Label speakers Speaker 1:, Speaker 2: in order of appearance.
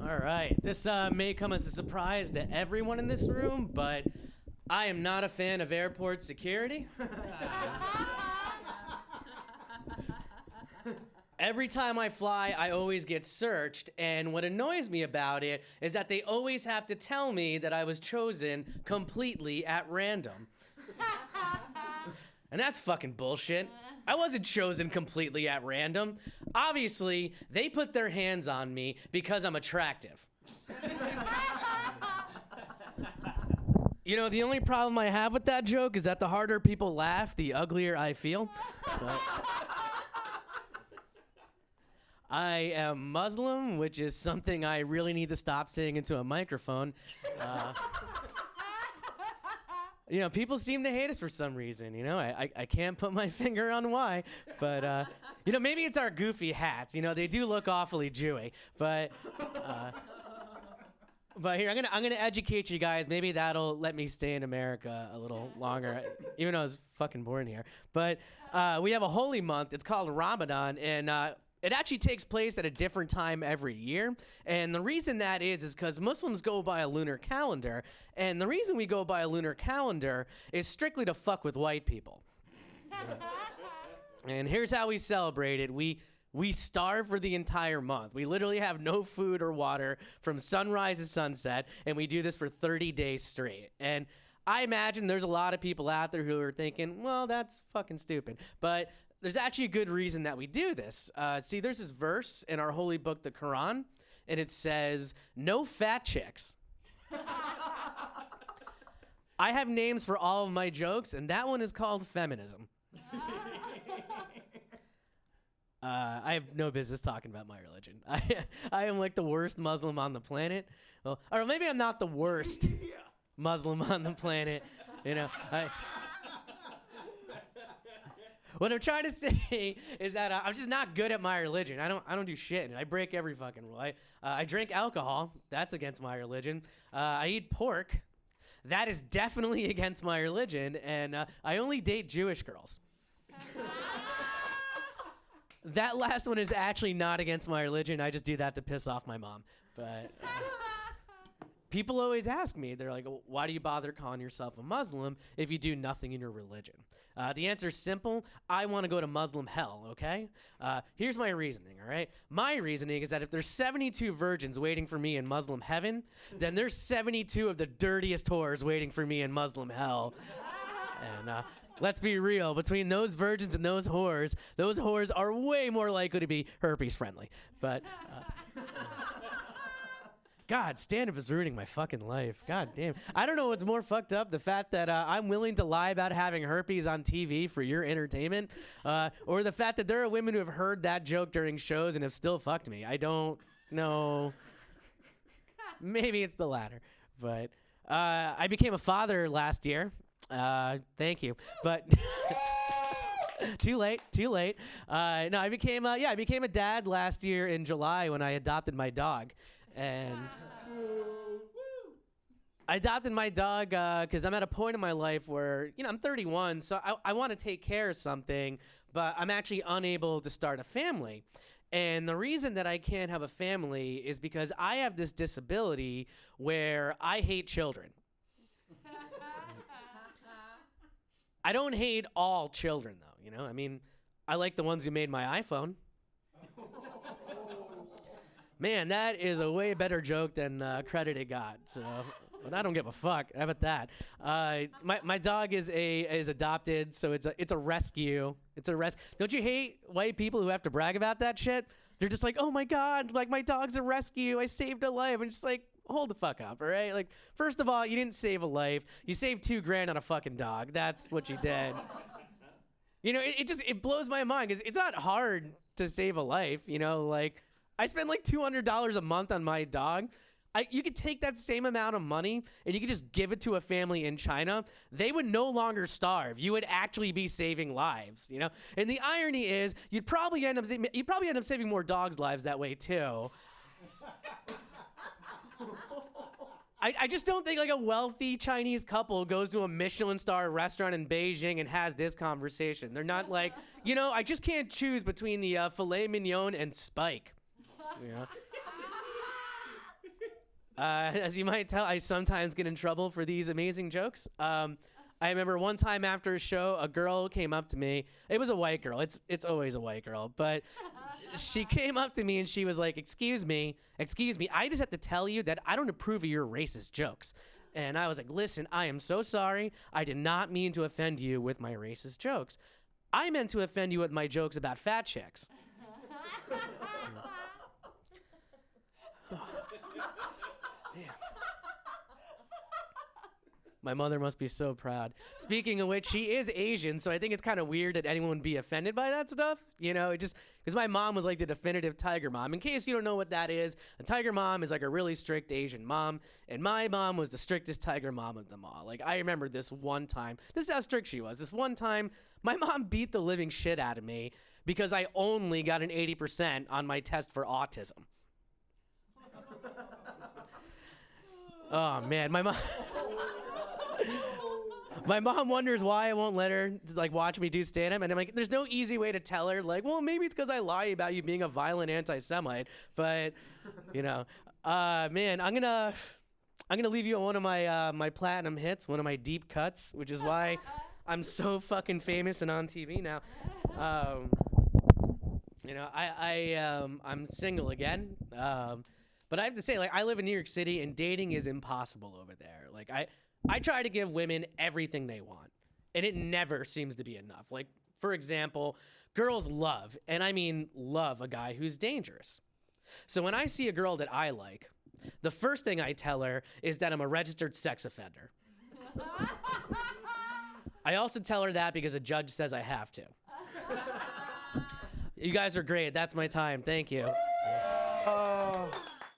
Speaker 1: All right. This may come as a surprise to everyone in this room, but I am not a fan of airport security. Every time I fly, I always get searched, and what annoys me about it is that they always have to tell me that I was chosen completely at random. And that's fucking bullshit. I wasn't chosen completely at random. Obviously, they put their hands on me because I'm attractive. You know, the only problem I have with that joke is that the harder people laugh, the uglier I feel. But I am Muslim, which is something I really need to stop saying into a microphone. You know, people seem to hate us for some reason, you know? I can't put my finger on why, but, you know, maybe it's our goofy hats. You know, they do look awfully Jewy, but here, I'm gonna educate you guys. Maybe that'll let me stay in America a little longer, even though I was fucking born here. But we have a holy month. It's called Ramadan, and it actually takes place at a different time every year. And the reason that is because Muslims go by a lunar calendar. And the reason we go by a lunar calendar is strictly to fuck with white people. And here's how we celebrate it. We starve for the entire month. We literally have no food or water from sunrise to sunset. And we do this for 30 days straight. And I imagine there's a lot of people out there who are thinking, well, that's fucking stupid. But there's actually a good reason that we do this. See, there's this verse in our holy book, the Quran, and it says, no fat chicks. I have names for all of my jokes, and that one is called feminism. I have no business talking about my religion. I am like the worst Muslim on the planet. Well, or maybe I'm not the worst Muslim on the planet. You know, what I'm trying to say is that I'm just not good at my religion. I don't do shit, and I break every fucking rule. I drink alcohol. That's against my religion. I eat pork. That is definitely against my religion. And I only date Jewish girls. That last one is actually not against my religion. I just do that to piss off my mom. But people always ask me, they're like, why do you bother calling yourself a Muslim if you do nothing in your religion? The answer is simple. I want to go to Muslim hell, okay? Here's my reasoning, all right? My reasoning is that if there's 72 virgins waiting for me in Muslim heaven, then there's 72 of the dirtiest whores waiting for me in Muslim hell. And let's be real. Between those virgins and those whores are way more likely to be herpes friendly. But God, stand-up is ruining my fucking life. God damn. I don't know what's more fucked up, the fact that I'm willing to lie about having herpes on TV for your entertainment, or the fact that there are women who have heard that joke during shows and have still fucked me. I don't know. Maybe it's the latter. But I became a father last year. Thank you. But too late. No, I became a dad last year in July when I adopted my dog. And I adopted my dog because I'm at a point in my life where, you know, I'm 31, so I want to take care of something, but I'm actually unable to start a family. And the reason that I can't have a family is because I have this disability where I hate children. I don't hate all children, though, you know? I mean, I like the ones who made my iPhone. Man, that is a way better joke than credit it got. So, but I don't give a fuck. How about that? My dog is adopted, so it's a rescue. It's a Don't you hate white people who have to brag about that shit? They're just like, oh my God, like my dog's a rescue. I saved a life. I'm just like, hold the fuck up, all right? Like, first of all, you didn't save a life. You saved $2,000 on a fucking dog. That's what you did. You know, it blows my mind because it's not hard to save a life. You know, like, I spend like $200 a month on my dog. You could take that same amount of money and you could just give it to a family in China. They would no longer starve. You would actually be saving lives, you know? And the irony is you'd probably end up saving more dogs' lives that way too. I just don't think like a wealthy Chinese couple goes to a Michelin star restaurant in Beijing and has this conversation. They're not like, you know, I just can't choose between the filet mignon and Spike. You know? As you might tell, I sometimes get in trouble for these amazing jokes. I remember one time after a show, a girl came up to me. It was a white girl. It's always a white girl. But she came up to me and she was like, excuse me, I just have to tell you that I don't approve of your racist jokes. And I was like, listen, I am so sorry. I did not mean to offend you with my racist jokes. I meant to offend you with my jokes about fat chicks. My mother must be so proud. Speaking of which, she is Asian, so I think it's kind of weird that anyone would be offended by that stuff. You know, just because my mom was like the definitive tiger mom. In case you don't know what that is, a tiger mom is like a really strict Asian mom, and my mom was the strictest tiger mom of them all. Like, I remember this one time. This is how strict she was. This one time, my mom beat the living shit out of me because I only got an 80% on my test for autism. Oh, man, my mom... My mom wonders why I won't let her like watch me do stand-up, and I'm like, there's no easy way to tell her. Like, well, maybe it's because I lie about you being a violent anti-Semite, but you know, man, I'm gonna leave you on one of my my platinum hits, one of my deep cuts, which is why I'm so fucking famous and on TV now. You know, I'm single again, but I have to say, like, I live in New York City, and dating is impossible over there. Like, I try to give women everything they want, and it never seems to be enough. Like, for example, girls love, and I mean love, a guy who's dangerous. So when I see a girl that I like, the first thing I tell her is that I'm a registered sex offender. I also tell her that because a judge says I have to. You guys are great. That's my time. Thank you.